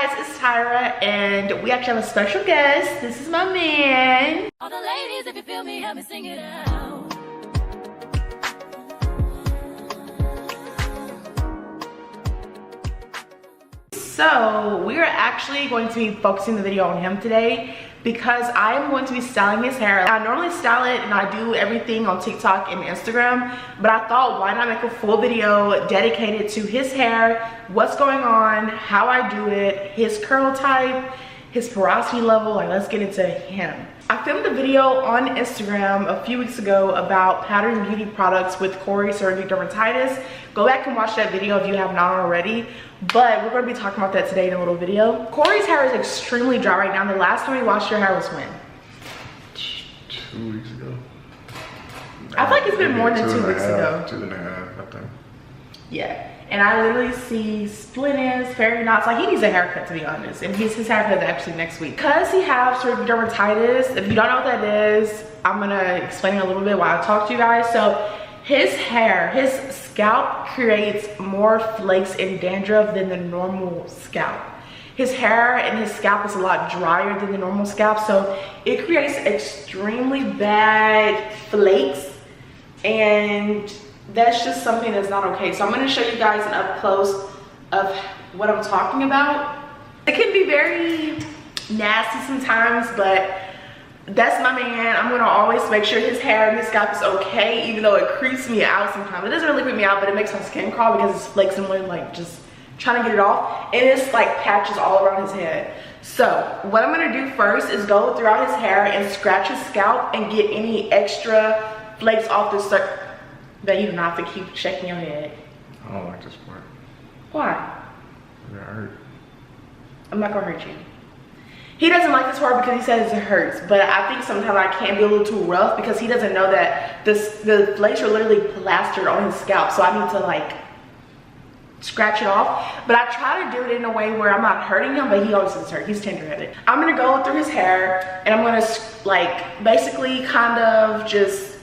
guys, it's Tyra, and we actually have a special guest. This is my man. All the ladies, if you feel me, help me sing it out. So we are actually going to be focusing the video on him today because I am going to be styling his hair. I normally style it and I do everything on TikTok and Instagram, but I thought why not make a full video dedicated to his hair, what's going on, how I do it, his curl type, his porosity level. Like, let's get into him. I filmed a video on Instagram a few weeks ago about Pattern Beauty products with Corey Seborrheic dermatitis. Go back and watch that video if you have not already. But we're going to be talking about that today in a little video. Corey's hair is extremely dry right now. The last time we washed your hair was when? 2 weeks ago. I feel like it's been more than 2 weeks ago. 2.5, I think. Yeah. And I literally see split ends, fairy knots. Like, he needs a haircut, to be honest. And his haircut is actually next week. Because he has seborrheic dermatitis, if you don't know what that is, I'm going to explain a little bit while I talk to you guys. So his hair, his scalp creates more flakes and dandruff than the normal scalp. His hair and his scalp is a lot drier than the normal scalp, so it creates extremely bad flakes, and that's just something that's not okay. So I'm going to show you guys an up close of what I'm talking about. It can be very nasty sometimes, but that's my man. I'm gonna always make sure his hair and his scalp is okay, even though it creeps me out sometimes. It doesn't really creep me out, but it makes my skin crawl because it's flakes and when like just trying to get it off, and it's like patches all around his head. So what I'm gonna do first is go throughout his hair and scratch his scalp and get any extra flakes off the surface. That you don't have to keep checking your head. I don't like this part. Why? It hurt. I'm not gonna hurt you. He doesn't like this part because he says it hurts, but I think sometimes I can be a little too rough because he doesn't know that the flakes are literally plastered on his scalp, so I need to like scratch it off. But I try to do it in a way where I'm not hurting him, but he always gets hurt. He's tender-headed. I'm gonna go through his hair and I'm gonna like basically kind of just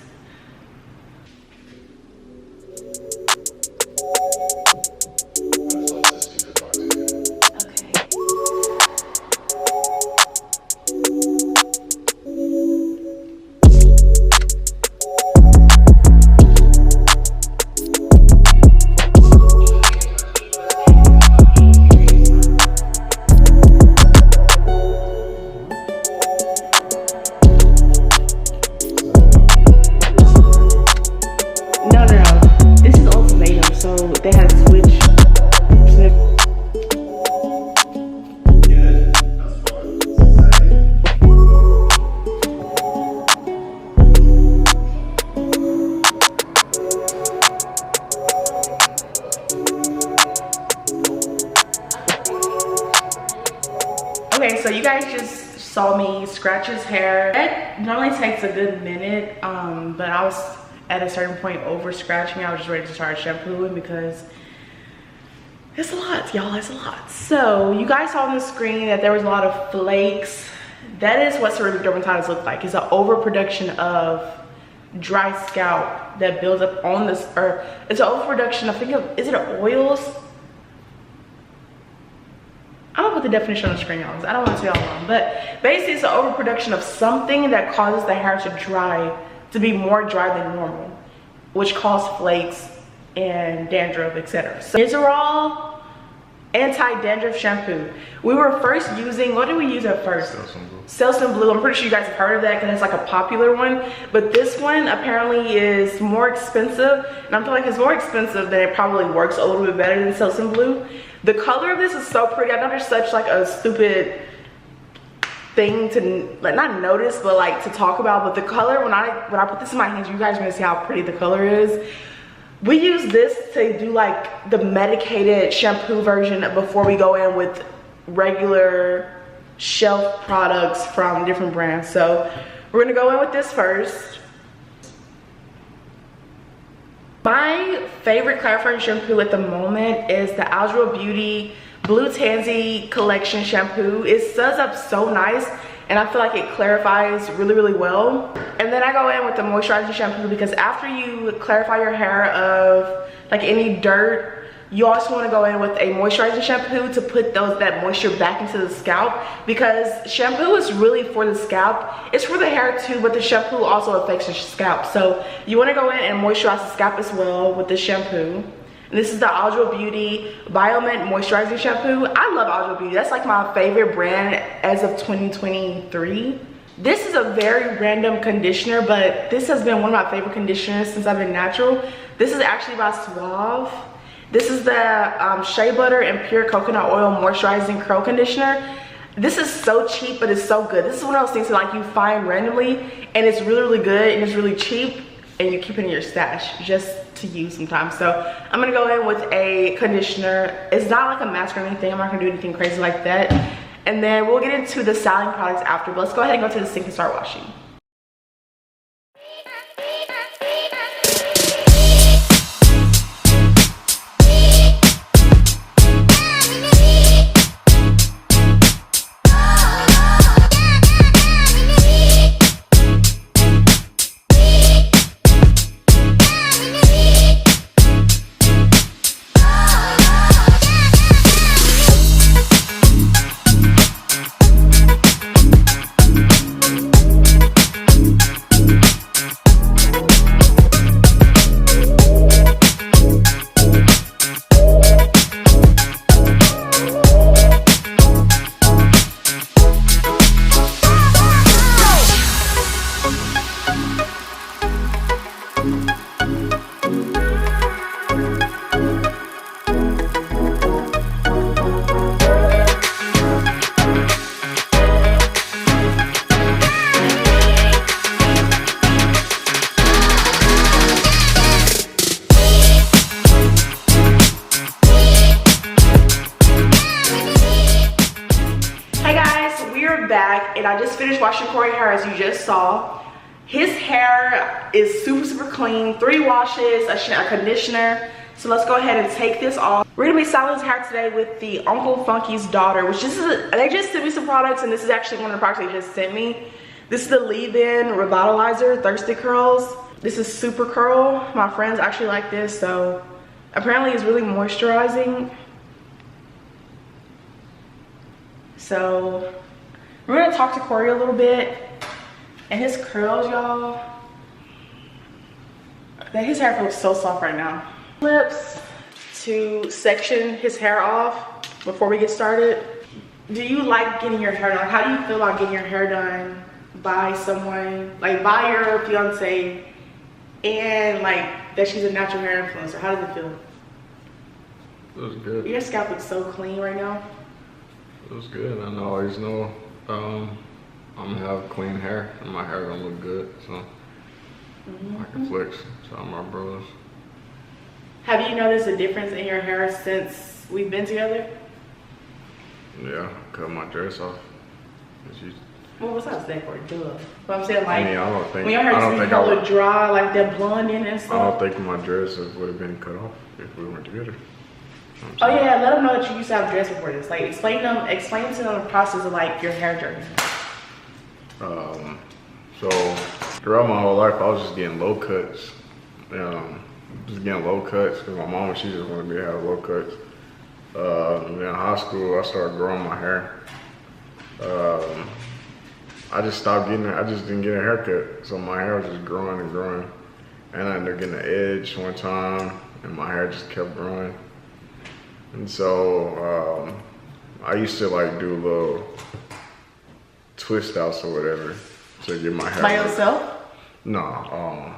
okay, so you guys just saw me scratch his hair. It normally takes a good minute, but I was at a certain point over scratching. I was just ready to start shampooing because it's a lot, y'all, it's a lot. So you guys saw on the screen that there was a lot of flakes. That is what seborrheic dermatitis looks like. It's an overproduction of dry scalp that builds up on this, or it's an overproduction, I think of, is it oils? I'm gonna put the definition on the screen, y'all, I don't want to say all wrong, but basically it's an overproduction of something that causes the hair to be more dry than normal, which causes flakes and dandruff, etc. So these are all anti-dandruff shampoo. We were first using, what did we use at first? Selsun Blue. I'm pretty sure you guys have heard of that because it's like a popular one, but this one apparently is more expensive, and I feel like it's more expensive than it probably works a little bit better than Selsun Blue. The color of this is so pretty. I know there's such like a stupid thing to like not notice, but like to talk about, but the color, when I put this in my hands, you guys are gonna see how pretty the color is. We use this to do like the medicated shampoo version before we go in with regular shelf products from different brands. So we're gonna go in with this first. My favorite clarifying shampoo at the moment is the Algero Beauty Blue Tansy Collection shampoo. It does up so nice, and I feel like it clarifies really, really well. And then I go in with the moisturizing shampoo because after you clarify your hair of like any dirt, you also want to go in with a moisturizing shampoo to put that moisture back into the scalp, because shampoo is really for the scalp. It's for the hair too, but the shampoo also affects your scalp. So you want to go in and moisturize the scalp as well with the shampoo. And this is the Aldra Beauty Biomint Moisturizing Shampoo. I love Aldra Beauty. That's like my favorite brand as of 2023. This is a very random conditioner, but this has been one of my favorite conditioners since I've been natural. This is actually by Suave. This is the Shea Butter and Pure Coconut Oil Moisturizing Curl Conditioner. This is so cheap, but it's so good. This is one of those things that like you find randomly, and it's really, really good, and it's really cheap, and you keep it in your stash just to use sometimes. So I'm gonna go in with a conditioner. It's not like a mask or anything. I'm not gonna do anything crazy like that. And then we'll get into the styling products after, but let's go ahead and go to the sink and start washing. And I just finished washing Corey's hair, as you just saw. His hair is super, super clean. 3 washes, a conditioner. So let's go ahead and take this off. We're gonna be styling his hair today with the Uncle Funky's Daughter, which they just sent me some products, and this is actually one of the products they just sent me. This is the leave-in revitalizer thirsty curls. This is super curl. My friends actually like this, so apparently it's really moisturizing. So we're gonna talk to Corey a little bit, and his curls, y'all. His hair feels so soft right now. Clips to section his hair off before we get started. Do you like getting your hair done? How do you feel about getting your hair done by someone, like by your fiance, and like that she's a natural hair influencer? How does it feel? Feels good. Your scalp looks so clean right now. Feels good. I always know I'm gonna have clean hair, and my hair gonna look good, so I can flex to all my bros. Have you noticed a difference in your hair since we've been together? Yeah, cut my dress off. Well, besides that, for duh. But I'm saying, like, I don't think, when your hair used to be color dry, like that blonding and stuff. I don't think my dress would have been cut off if we weren't together. Oh yeah, let them know that you used to have a dress before this. Like, explain to them the process of like your hair journey. So throughout my whole life, I was just getting low cuts. Just getting low cuts because my mom, she just wanted me to have low cuts. And then in high school, I started growing my hair. I just stopped getting it. I just didn't get a haircut, so my hair was just growing and growing. And I ended up getting an edge one time, and my hair just kept growing. And so I used to like do little twist outs or whatever to get my hair. By yourself? No,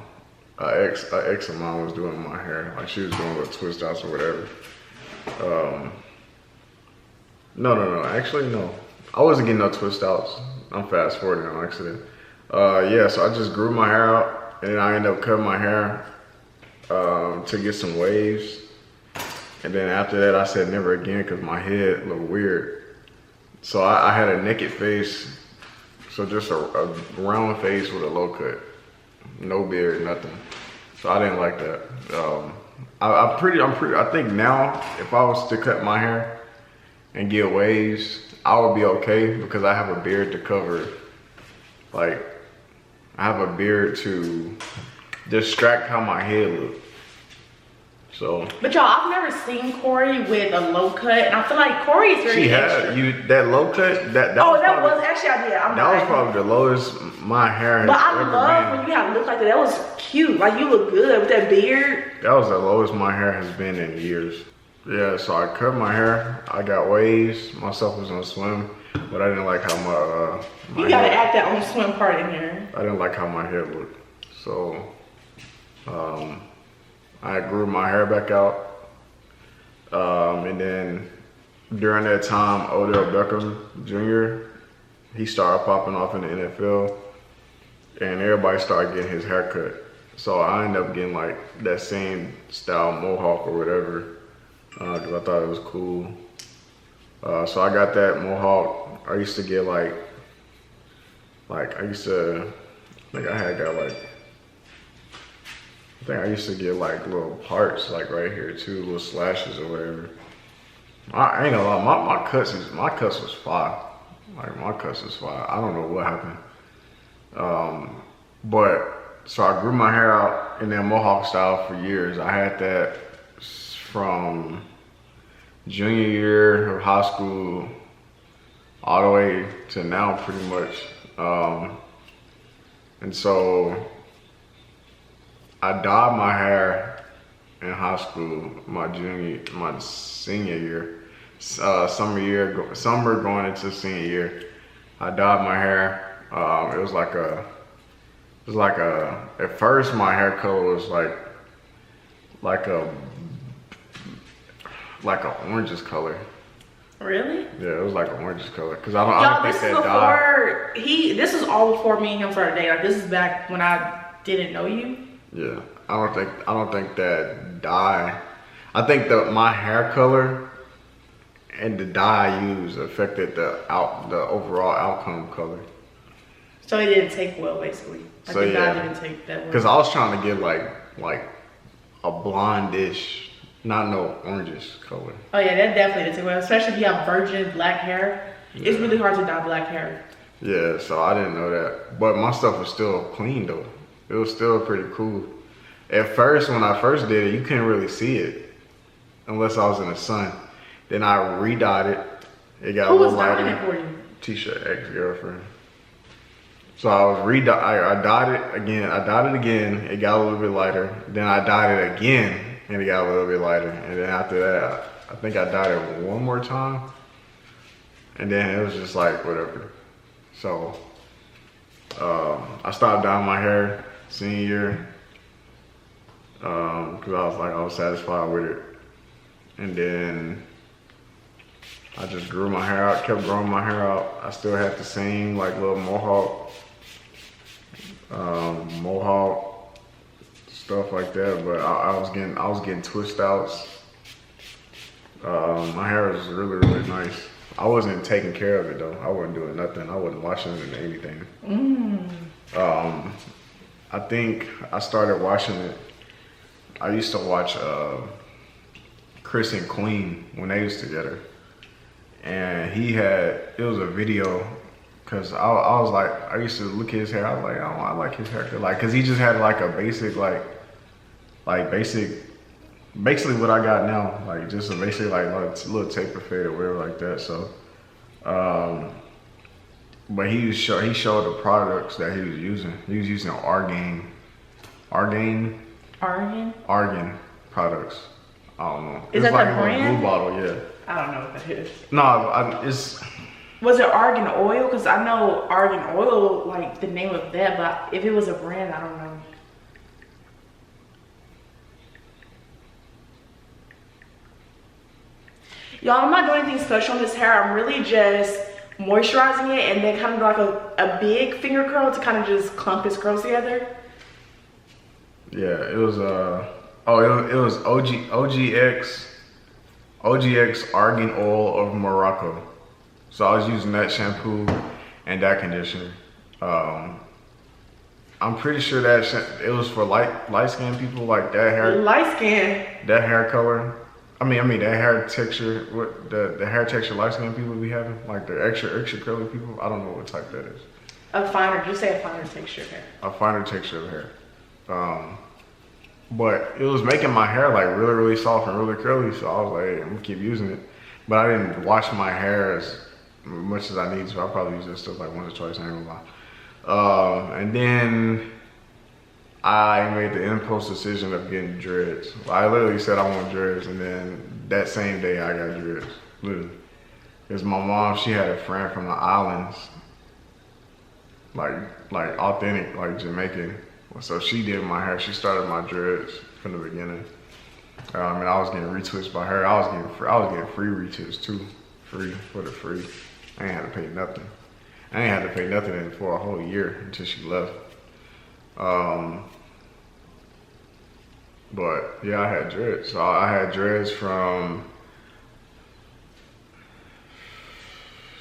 an ex of mine was doing my hair. Like she was doing little twist outs or whatever. No, actually no. I wasn't getting no twist outs. I'm fast forwarding on accident. Yeah, so I just grew my hair out, and then I ended up cutting my hair to get some waves. And then after that, I said never again because my head looked weird. So I had a naked face, so just a round face with a low cut, no beard, nothing. So I didn't like that. I think now if I was to cut my hair and get waves, I would be okay because I have a beard to cover it. Like I have a beard to distract how my head looks. So. But y'all, I've never seen Corey with a low cut, and I feel like Corey is very extra. That low cut. That was actually I did. That was probably the lowest my hair has But I ever been. love when you have looks like that. That was cute. Like you look good with that beard. That was the lowest my hair has been in years. Yeah, so I cut my hair. I got waves. Myself was on swim, but I didn't like how my you gotta add that on the swim part in here. I didn't like how my hair looked. So I grew my hair back out. And then during that time, Odell Beckham Jr., he started popping off in the NFL, and everybody started getting his hair cut. So I ended up getting like that same style mohawk or whatever, because I thought it was cool. So I got that mohawk. I used to get like I used to, I used to get like little parts like right here too, little slashes or whatever. I ain't gonna lie, my cuts was fire. Like my cuts was fire. I don't know what happened. But so I grew my hair out in that mohawk style for years. I had that from junior year of high school all the way to now pretty much. And so I dyed my hair in high school, my senior year, summer going into senior year. I dyed my hair. It was like at first my hair color was like a orangish color. Really? Yeah, it was like an orangish color. Cause I don't think that dye. This is all before me and him started dating. Like this is back when I didn't know you. Yeah, I don't think that dye. I think that my hair color and the dye I used affected the overall outcome color. So it didn't take well, basically. Like so the dye didn't take that well. Because I was trying to get like a blondish, not no orangish color. Oh yeah, that definitely didn't take well, especially if you have virgin black hair. Yeah. It's really hard to dye black hair. Yeah, so I didn't know that, but my stuff was still clean though. It was still pretty cool. At first, when I first did it, you couldn't really see it unless I was in the sun. Then I re-dyed it. It got a little lighter. Who was dyeing it for you? Tisha, ex-girlfriend. So I dyed it again. I dyed it again. It got a little bit lighter. Then I dyed it again, and it got a little bit lighter. And then after that, I think I dyed it one more time. And then it was just like whatever. So I stopped dyeing my hair senior year because I was satisfied with it. And then I just grew my hair out, kept growing my hair out. I still had the same like little mohawk stuff like that, but I was getting twist outs. My hair was really, really nice. I wasn't taking care of it though. I wasn't doing nothing. I wasn't washing it or anything. I think I started washing it. I used to watch Chris and Queen when they was together. And it was a video, cause I was like, I used to look at his hair, I was like, oh, I like his haircut. Like, cause he just had like a basic, basically what I got now. Like just a basic like a little taper fade or whatever like that. So, but he showed the products that he was using. He was using Argan products. I don't know. Is that like the brand? Blue bottle, yeah. I don't know what that is. No, it's. Was it Argan Oil? Because I know Argan Oil, like the name of that, but if it was a brand, I don't know. Y'all, I'm not doing anything special on this hair. I'm really just moisturizing it and then kind of like a big finger curl to kind of just clump his curls together. Yeah, it was it was OGX Argan Oil of Morocco. So I was using that shampoo and that conditioner. I'm pretty sure that it was for light skinned people, like that hair. Light skin. That hair color. I mean that hair texture. What the hair texture light skinned people be having, like the extra curly people. I don't know what type that is. Just say a finer texture of hair. A finer texture of hair. but it was making my hair like really, really soft and really curly. So I was like, hey, I'm gonna keep using it. But I didn't wash my hair as much as I need to. I probably use this stuff like once or twice, I ain't gonna lie. And then I made the impulse decision of getting dreads. I literally said I want dreads, and then that same day I got dreads, literally. Because my mom, she had a friend from the islands, like authentic, like Jamaican. So she did my hair. She started my dreads from the beginning. And I was getting retwists by her. I was getting free retwists too, free. I ain't had to pay nothing. I ain't had to pay nothing for a whole year until she left. But yeah, I had dreads. So I had dreads from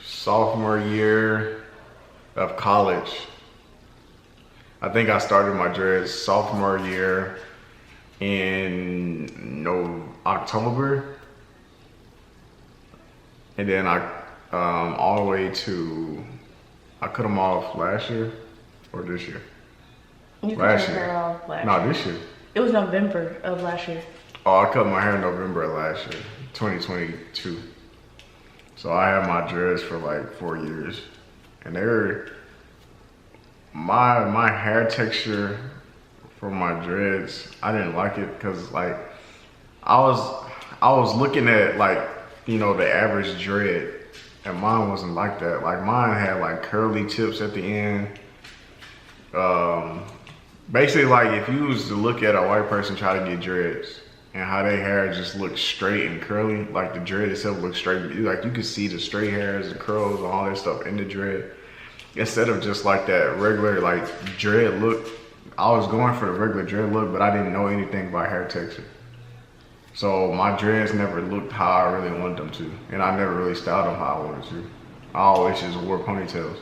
sophomore year of college. I think I started my dreads sophomore year in October. And then all the way to, I cut them off last year or this year? You cut your hair off last year. No, this year. It was November of last year. Oh, I cut my hair in November of last year, 2022. So I had my dreads for like 4 years. And they were, my hair texture for my dreads, I didn't like it because like, I was looking at like, you know, the average dread, and mine wasn't like that. Like mine had like curly tips at the end. Basically, like if you was to look at a white person try to get dreads and how their hair just looks straight and curly, like the dread itself looks straight, like you could see the straight hairs, the curls, and all that stuff in the dread. Instead of just like that regular like dread look, I was going for the regular dread look, but I didn't know anything about hair texture. So my dreads never looked how I really wanted them to, and I never really styled them how I wanted to. I always just wore ponytails.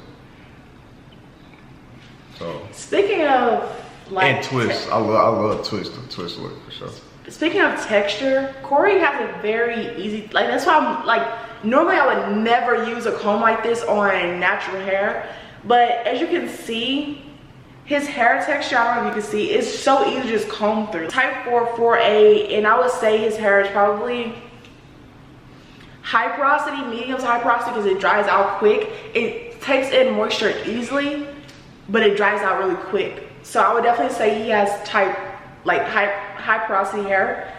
So speaking of like and twists, I love twist look for sure. Speaking of texture, Corey has a very easy, like that's why I'm like, normally I would never use a comb like this on natural hair, but as you can see, his hair texture, I don't know if you can see, it's so easy to just comb through. Type 4, 4A, and I would say his hair is probably high porosity, medium to high porosity because it dries out quick. It takes in moisture easily, but it dries out really quick. So I would definitely say he has type, like high porosity hair.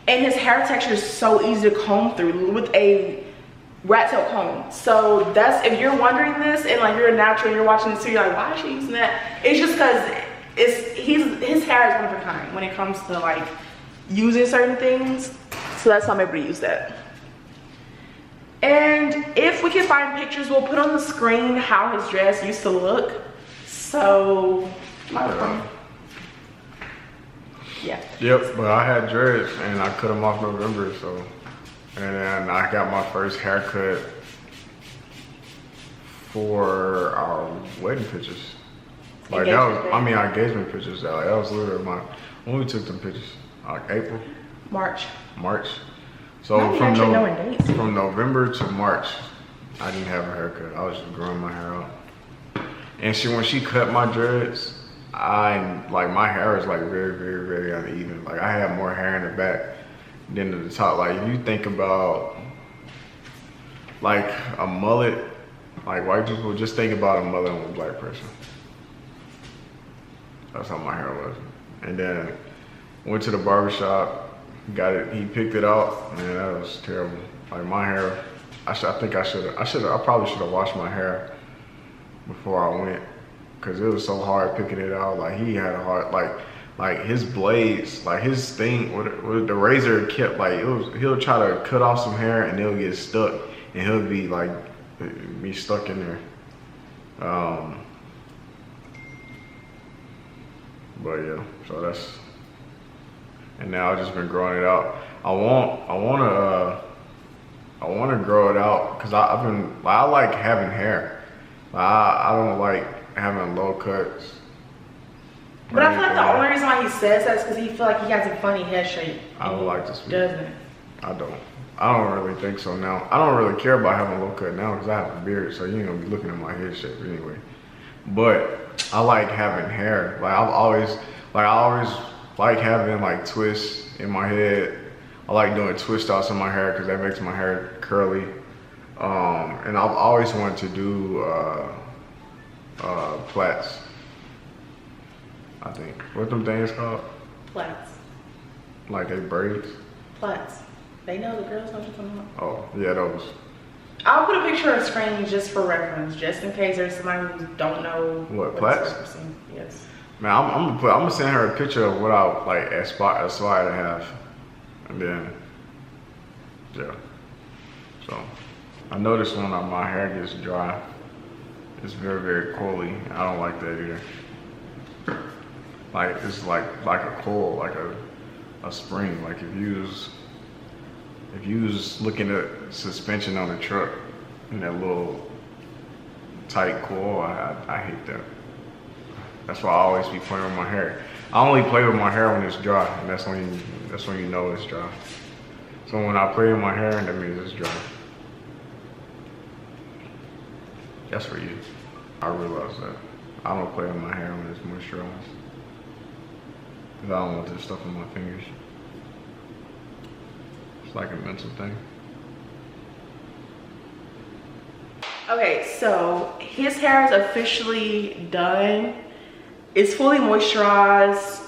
And his hair texture is so easy to comb through with a rat tail comb. So that's, if you're wondering this and like you're a natural and you're watching this too, you're like, why is she using that? It's just because his hair is one of a kind when it comes to like using certain things. So that's how I'm able to use that. And if we can find pictures, we'll put on the screen how his dress used to look. So, yeah. Yep, but I had dreads and I cut them off November, so. And then I got my first haircut for our wedding pictures. Like that was, I mean, our engagement pictures. That was literally when we took them pictures, like April? March. So from November to March, I didn't have a haircut. I was just growing my hair out. And when she cut my dreads, my hair is like very, very, very uneven. Like I have more hair in the back than to the top. Like if you think about like a mullet, like white people, just think about a mullet on a black person. That's how my hair was. And then went to the barbershop, got it, he picked it out, man, that was terrible. Like my hair, I probably should have washed my hair before I went, cause it was so hard picking it out. Like he had a hard, like his blades, like his thing with the razor kept like, he'll try to cut off some hair and it'll get stuck and he'll be like, be stuck in there. But yeah, so that's, and now I've just been growing it out. I want to grow it out because I like having hair. I don't like having low cuts. But I feel like the only reason why he says that is because he feel like he has a funny head shape. I would like to speak. Doesn't. I don't really think so now. I don't really care about having a low cut now because I have a beard, so you ain't gonna be looking at my head shape anyway. But I like having hair. Like I always like having like twists in my head. I like doing twist outs in my hair because that makes my hair curly. And I've always wanted to do plaits. I think. What them things called? Plaits. Like they braids? Plaits. They know, the girls know what you're talking about. Oh, yeah, those. I'll put a picture on screen just for reference, just in case there's somebody who don't know. What plaits? Yes. Man, I'm gonna send her a picture of what I like aspire to have, and then yeah. So I noticed when my hair gets dry, it's very, very coily. I don't like that either. Like it's like a coil, like a spring. Like if you was looking at suspension on a truck and that little tight coil, I hate that. That's why I always be playing with my hair. I only play with my hair when it's dry, and that's when you know it's dry. So when I play with my hair, that means it's dry. That's for you. I realize that. I don't play with my hair when it's moisturized. Because I don't want this stuff on my fingers. It's like a mental thing. Okay, so his hair is officially done. It's fully moisturized.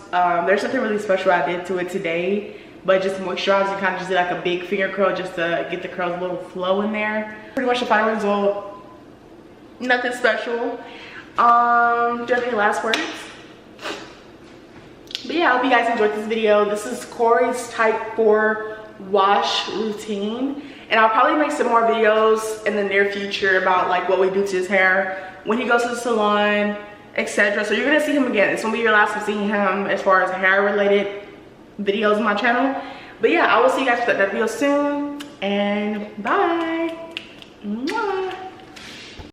There's something really special I did to it today, but just moisturized and kind of just did like a big finger curl just to get the curls a little flow in there. Pretty much the final result. Nothing special. Do you have any last words? But yeah, I hope you guys enjoyed this video. This is Corey's type 4 wash routine, and I'll probably make some more videos in the near future about like what we do to his hair when he goes to the salon, etc. So you're gonna see him again. It's gonna be your last time seeing him as far as hair related videos on my channel. But yeah, I will see you guys for that video soon, and bye. Mwah.